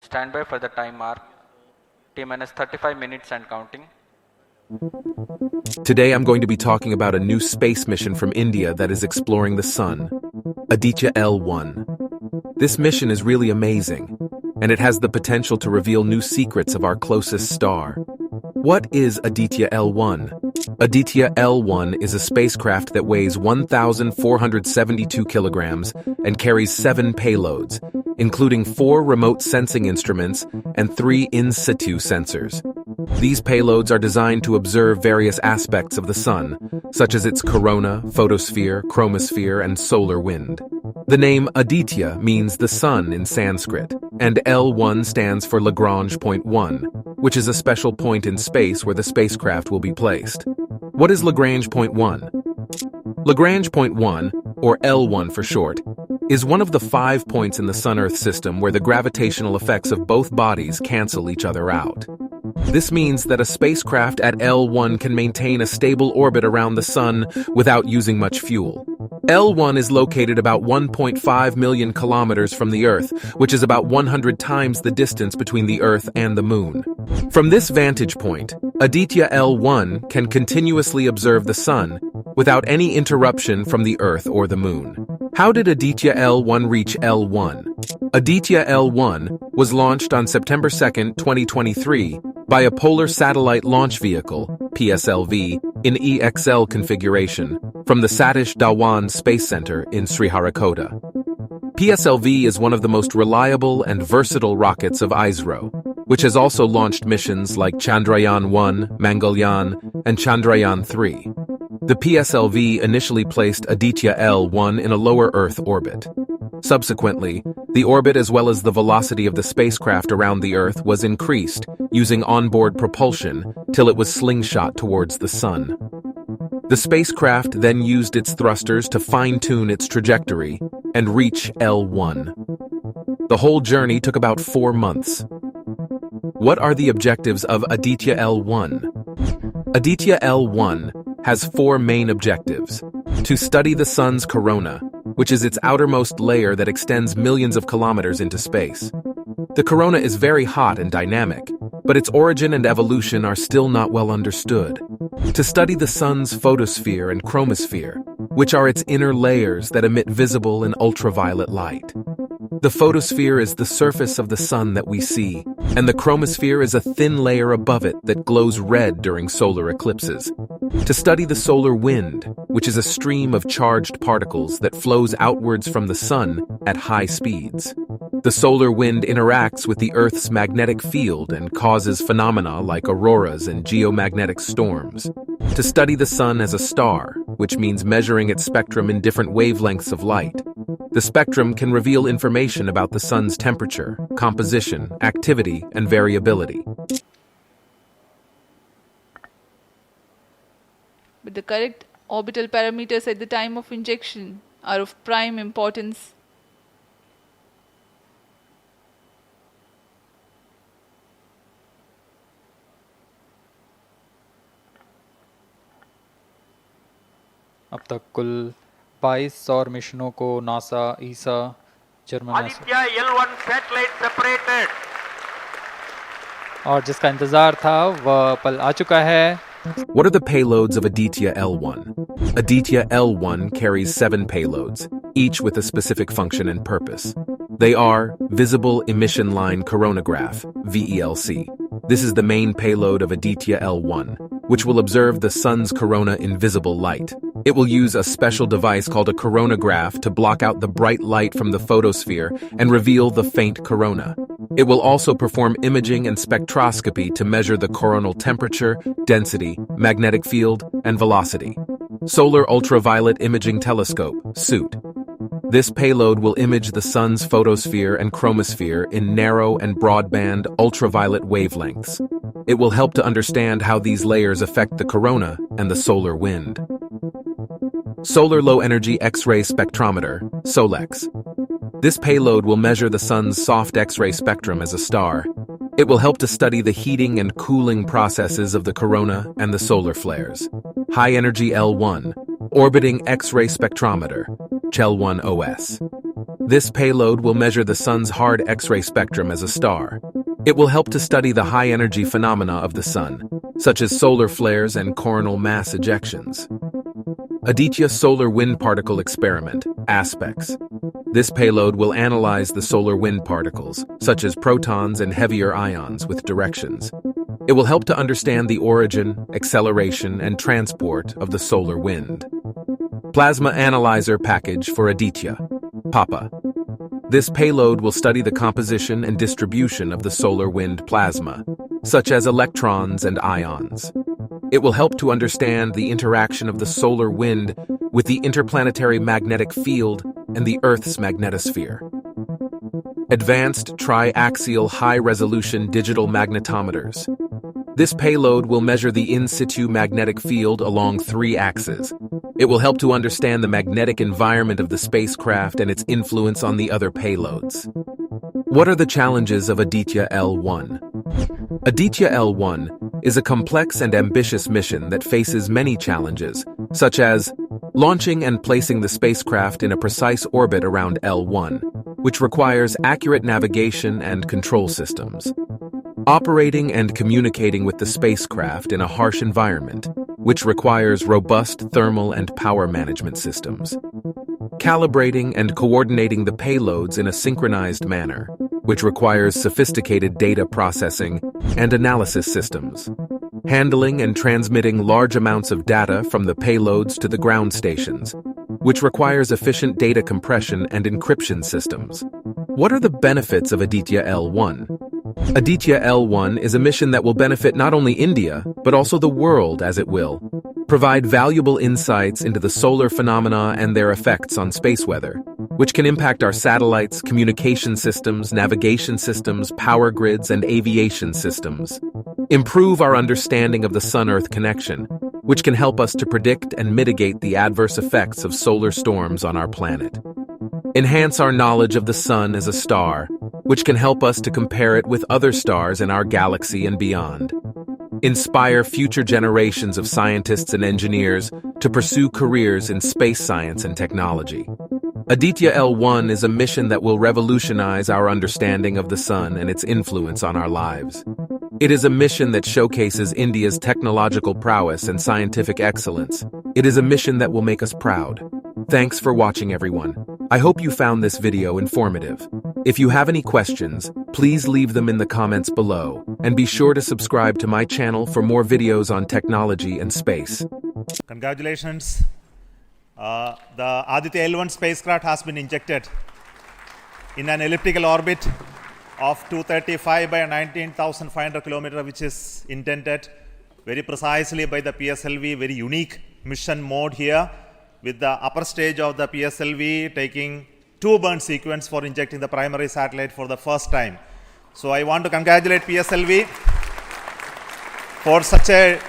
Stand by for the time mark. T minus 35 minutes and counting. Today I'm going to be talking about a new space mission from India that is exploring the sun, Aditya-L1. This mission is really amazing, and it has the potential to reveal new secrets of our closest star. What is Aditya-L1? Aditya-L1 is a spacecraft that weighs 1,472 kilograms and carries 7 payloads, including 4 remote sensing instruments and 3 in-situ sensors. These payloads are designed to observe various aspects of the sun, such as its corona, photosphere, chromosphere, and solar wind. The name Aditya means the sun in Sanskrit, and L1 stands for Lagrange point 1, which is a special point in space where the spacecraft will be placed. What is Lagrange point 1? Lagrange point 1, or L1 for short, is one of the 5 points in the Sun-Earth system where the gravitational effects of both bodies cancel each other out. This means that a spacecraft at L1 can maintain a stable orbit around the Sun without using much fuel. L1 is located about 1.5 million kilometers from the Earth, which is about 100 times the distance between the Earth and the Moon. From this vantage point, Aditya-L1 can continuously observe the Sun without any interruption from the Earth or the Moon. How did Aditya-L1 reach L1? Aditya-L1 was launched on September 2, 2023, by a Polar Satellite Launch Vehicle, PSLV, in EXL configuration from the Satish Dhawan Space Center in Sriharikota. PSLV is one of the most reliable and versatile rockets of ISRO, which has also launched missions like Chandrayaan-1, Mangalyaan, and Chandrayaan-3. The PSLV initially placed Aditya-L1 in a lower Earth orbit. Subsequently, the orbit as well as the velocity of the spacecraft around the Earth was increased using onboard propulsion till it was slingshot towards the Sun. The spacecraft then used its thrusters to fine-tune its trajectory and reach L1. The whole journey took about 4 months. What are the objectives of Aditya-L1? Aditya-L1 has 4 main objectives: to study the Sun's corona, which is its outermost layer that extends millions of kilometers into space. The corona is very hot and dynamic, but its origin and evolution are still not well understood. To study the Sun's photosphere and chromosphere, which are its inner layers that emit visible and ultraviolet light. The photosphere is the surface of the Sun that we see, and the chromosphere is a thin layer above it that glows red during solar eclipses. To study the solar wind, which is a stream of charged particles that flows outwards from the Sun at high speeds. The solar wind interacts with the Earth's magnetic field and causes phenomena like auroras and geomagnetic storms. To study the Sun as a star, which means measuring its spectrum in different wavelengths of light. The spectrum can reveal information about the Sun's temperature, composition, activity, and variability. But the correct orbital parameters at the time of injection are of prime importance. अब तक कुल 22 सौर मिशनों को NASA, ईसा, German Aditya-L1 satellite separated. और जिसका इंतजार था वह पल आ चुका है. What are the payloads of Aditya-L1? Aditya-L1 carries 7 payloads, each with a specific function and purpose. They are Visible Emission Line Coronagraph, VELC. This is the main payload of Aditya-L1, which will observe the Sun's corona in visible light. It will use a special device called a coronagraph to block out the bright light from the photosphere and reveal the faint corona. It will also perform imaging and spectroscopy to measure the coronal temperature, density, magnetic field, and velocity. Solar Ultraviolet Imaging Telescope, SUIT. This payload will image the Sun's photosphere and chromosphere in narrow and broadband ultraviolet wavelengths. It will help to understand how these layers affect the corona and the solar wind. Solar Low Energy X-ray Spectrometer, SOLEX. This payload will measure the Sun's soft X-ray spectrum as a star. It will help to study the heating and cooling processes of the corona and the solar flares. High Energy L1, Orbiting X-ray Spectrometer, CHEL-1 OS. This payload will measure the sun's hard X-ray spectrum as a star. It will help to study the high-energy phenomena of the sun, such as solar flares and coronal mass ejections. Aditya Solar Wind Particle Experiment, ASPEX. This payload will analyze the solar wind particles, such as protons and heavier ions, with directions. It will help to understand the origin, acceleration, and transport of the solar wind. Plasma Analyzer Package for Aditya, PAPA. This payload will study the composition and distribution of the solar wind plasma, such as electrons and ions. It will help to understand the interaction of the solar wind with the interplanetary magnetic field and the Earth's magnetosphere. Advanced Triaxial High-Resolution Digital Magnetometers. This payload will measure the in-situ magnetic field along 3 axes. It will help to understand the magnetic environment of the spacecraft and its influence on the other payloads. What are the challenges of Aditya-L1? Aditya-L1 is a complex and ambitious mission that faces many challenges, such as launching and placing the spacecraft in a precise orbit around L1, which requires accurate navigation and control systems. Operating and communicating with the spacecraft in a harsh environment, which requires robust thermal and power management systems. Calibrating and coordinating the payloads in a synchronized manner, which requires sophisticated data processing and analysis systems. Handling and transmitting large amounts of data from the payloads to the ground stations, which requires efficient data compression and encryption systems. What are the benefits of Aditya-L1? Aditya-L1 is a mission that will benefit not only India, but also the world, as it will provide valuable insights into the solar phenomena and their effects on space weather, which can impact our satellites, communication systems, navigation systems, power grids, and aviation systems. Improve our understanding of the Sun-Earth connection, which can help us to predict and mitigate the adverse effects of solar storms on our planet. Enhance our knowledge of the Sun as a star, which can help us to compare it with other stars in our galaxy and beyond. Inspire future generations of scientists and engineers to pursue careers in space science and technology. Aditya-L1 is a mission that will revolutionize our understanding of the Sun and its influence on our lives. It is a mission that showcases India's technological prowess and scientific excellence. It is a mission that will make us proud. Thanks for watching, everyone. I hope you found this video informative. If you have any questions, please leave them in the comments below, and be sure to subscribe to my channel for more videos on technology and space. Congratulations. The Aditya-L1 spacecraft has been injected in an elliptical orbit of 235 by 19,500 kilometers, which is intended very precisely by the PSLV, very unique mission mode here, with the upper stage of the PSLV taking 2-burn sequence for injecting the primary satellite for the first time. So I want to congratulate PSLV for such a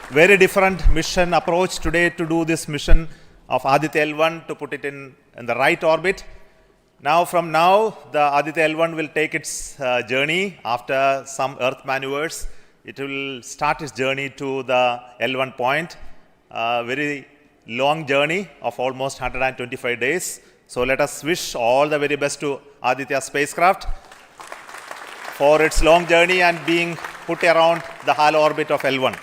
very different mission approach today to do this mission of Aditya-L1 to put it in the right orbit. Now, from now, the Aditya-L1 will take its journey after some Earth maneuvers. It will start its journey to the L1 point, very long journey of almost 125 days. So let us wish all the very best to Aditya spacecraft for its long journey and being put around the halo orbit of L1.